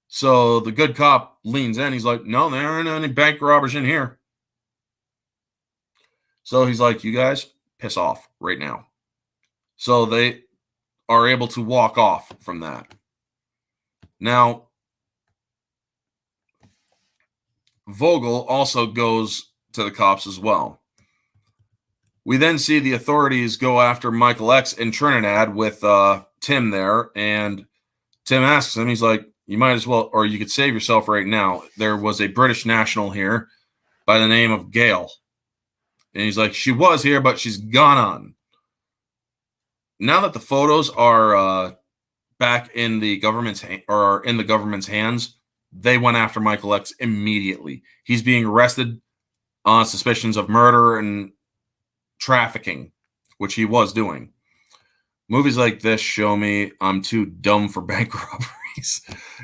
So the good cop leans in. He's like, no, there aren't any bank robbers in here. So he's like, you guys piss off right now. So they are able to walk off from that. Now, Vogel also goes to the cops as well. We then see the authorities go after Michael X in Trinidad with Tim there, and Tim asks him, he's like, you might as well, or you could save yourself right now. There was a British national here by the name of Gail. And he's like, she was here, but she's gone on. Now that the photos are back in the government's hands, they went after Michael X immediately. He's being arrested on suspicions of murder and trafficking, which he was doing. Movies like this show me I'm too dumb for bank robberies.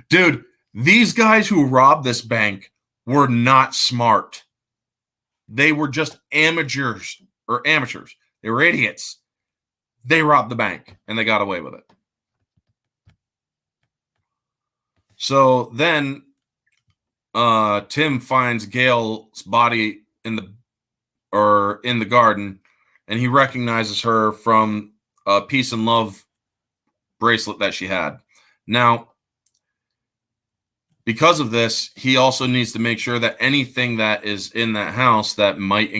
Dude, these guys who robbed this bank were not smart. They were just amateurs. They were idiots. They robbed the bank and they got away with it. So then Tim finds Gail's body in the garden, and he recognizes her from a peace and love bracelet that she had. Now, because of this, he also needs to make sure that anything that is in that house that might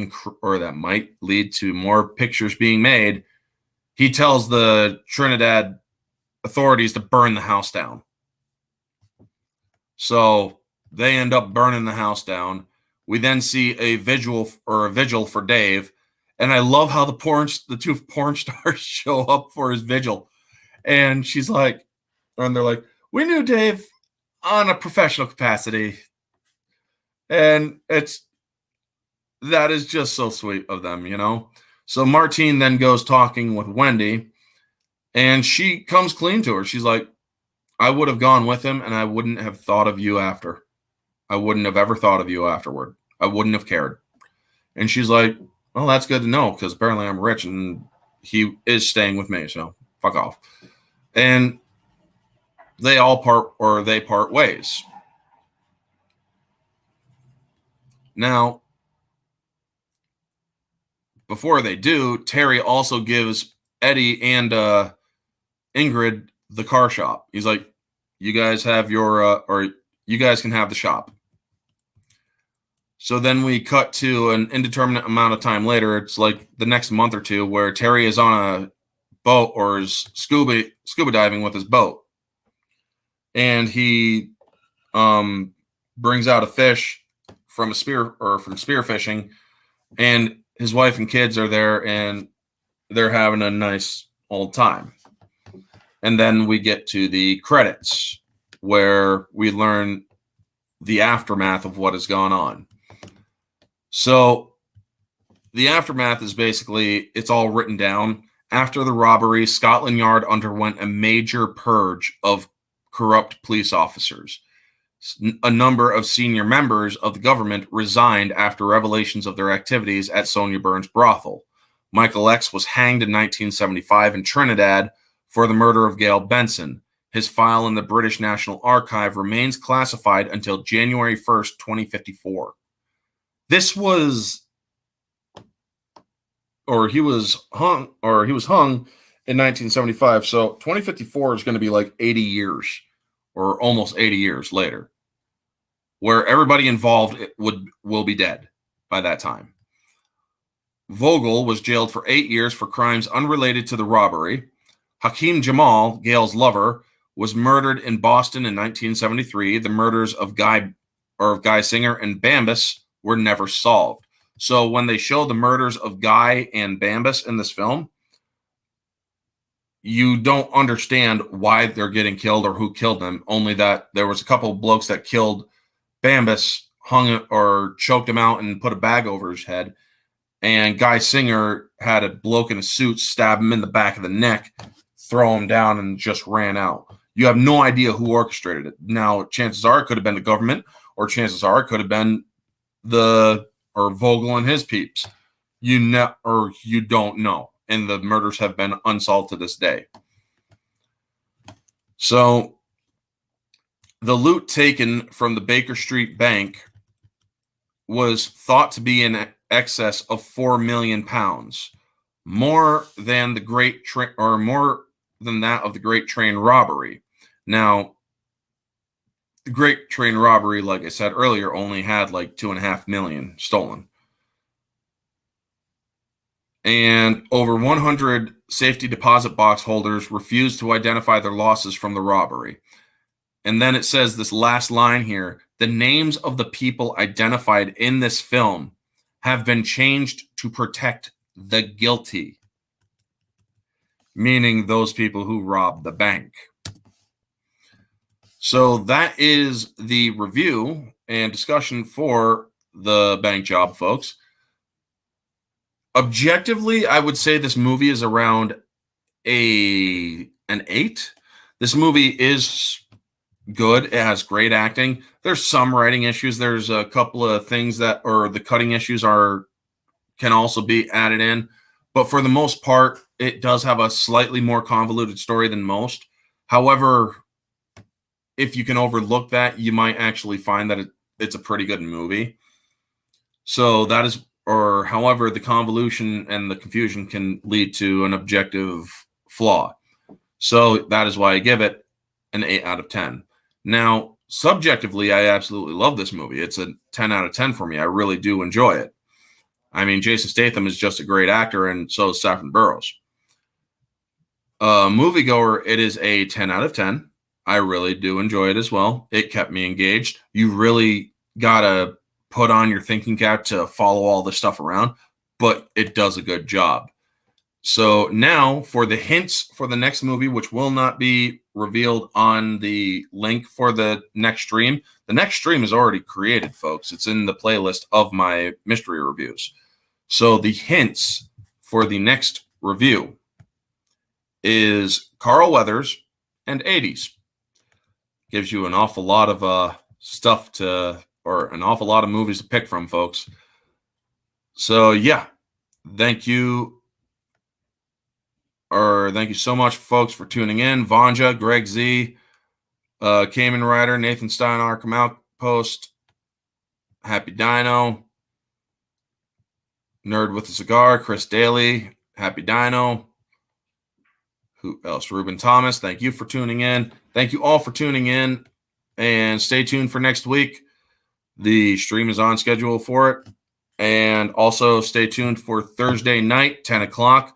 lead to more pictures being made, he tells the Trinidad authorities to burn the house down. So they end up burning the house down. We then see a vigil for Dave. And I love how the two porn stars show up for his vigil. And she's like, and they're like, we knew Dave on a professional capacity. And that is just so sweet of them, you know? So Martine then goes talking with Wendy, and she comes clean to her. She's like, I would have gone with him, and I wouldn't have thought of you after. I wouldn't have ever thought of you afterward. I wouldn't have cared. And she's like, well, that's good to know, because apparently I'm rich, and he is staying with me, so fuck off. And they part ways. Now, before they do, Terry also gives Eddie and Ingrid the car shop. He's like, you guys have you guys can have the shop. So then we cut to an indeterminate amount of time later. It's like the next month or two, where Terry is on a boat or is scuba diving with his boat. And he brings out a fish from spear fishing, and his wife and kids are there, and they're having a nice old time. And then we get to the credits, where we learn the aftermath of what has gone on. So the aftermath is basically, it's all written down. After the robbery, Scotland Yard underwent a major purge of corrupt police officers. A number of senior members of the government resigned after revelations of their activities at Sonia Burns' brothel. Michael X was hanged in 1975 in Trinidad for the murder of Gail Benson. His file in the British National Archive remains classified until January 1st, 2054. He was hung in 1975. So 2054 is going to be like 80 years or almost 80 years later, where everybody involved will be dead by that time. Vogel was jailed for 8 years for crimes unrelated to the robbery. Hakeem Jamal, Gail's lover, was murdered in Boston in 1973. The murders of Guy Singer and Bambus were never solved. So when they show the murders of Guy and Bambus in this film, you don't understand why they're getting killed or who killed them, only that there was a couple of blokes that killed Bambus, hung or choked him out and put a bag over his head. And Guy Singer had a bloke in a suit stab him in the back of the neck, throw him down, and just ran out. You have no idea who orchestrated it. Now, chances are it could have been the government, or chances are it could have been Vogel and his peeps. You don't know. and the murders have been unsolved to this day. So the loot taken from the Baker Street Bank was thought to be in excess of 4 million pounds, more than more than that of the Great Train Robbery. Now, the Great Train Robbery, like I said earlier, only had like 2.5 million stolen. And over 100 safety deposit box holders refused to identify their losses from the robbery. And then it says this last line here: the names of the people identified in this film have been changed to protect the guilty, meaning those people who robbed the bank. So that is the review and discussion for The Bank Job, folks. Objectively, I would say this movie is around an 8. This movie is good. It has great acting. There's some writing issues. There's a couple of things the cutting issues can also be added in. But for the most part, it does have a slightly more convoluted story than most. However, if you can overlook that, you might actually find that it's a pretty good movie. So that is, however, the convolution and the confusion can lead to an objective flaw. So that is why I give it an 8 out of 10. Now, subjectively, I absolutely love this movie. It's a 10 out of 10 for me. I really do enjoy it. I mean, Jason Statham is just a great actor, and so is Saffron Burrows. Moviegoer, it is a 10 out of 10. I really do enjoy it as well. It kept me engaged. You really got to put on your thinking cap to follow all this stuff around, but it does a good job. So now for the hints for the next movie, which will not be revealed on the link for the next stream. The next stream is already created, folks. It's in the playlist of my mystery reviews. So the hints for the next review is Carl Weathers and 80s. Gives you an awful lot of an awful lot of movies to pick from, folks. So yeah, thank you so much, folks, for tuning in. Vanja, Greg Z, Cayman Rider, Nathan Stein, Arkham Outpost, Happy Dino, Nerd with a Cigar, Chris Daly, Happy Dino. Who else? Ruben Thomas. Thank you for tuning in. Thank you all for tuning in, and stay tuned for next week. The stream is on schedule for it. And also stay tuned for Thursday night, 10 o'clock.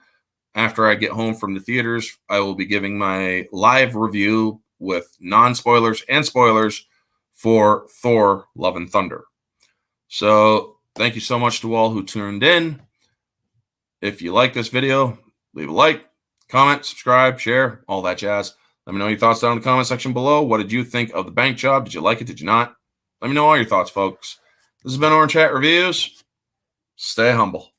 After I get home from the theaters, I will be giving my live review with non-spoilers and spoilers for Thor: Love and Thunder. So thank you so much to all who tuned in. If you like this video, leave a like, comment, subscribe, share, all that jazz. Let me know your thoughts down in the comment section below. What did you think of The Bank Job? Did you like it? Did you not? Let me know all your thoughts, folks. This has been Orange Hat Reviews. Stay humble.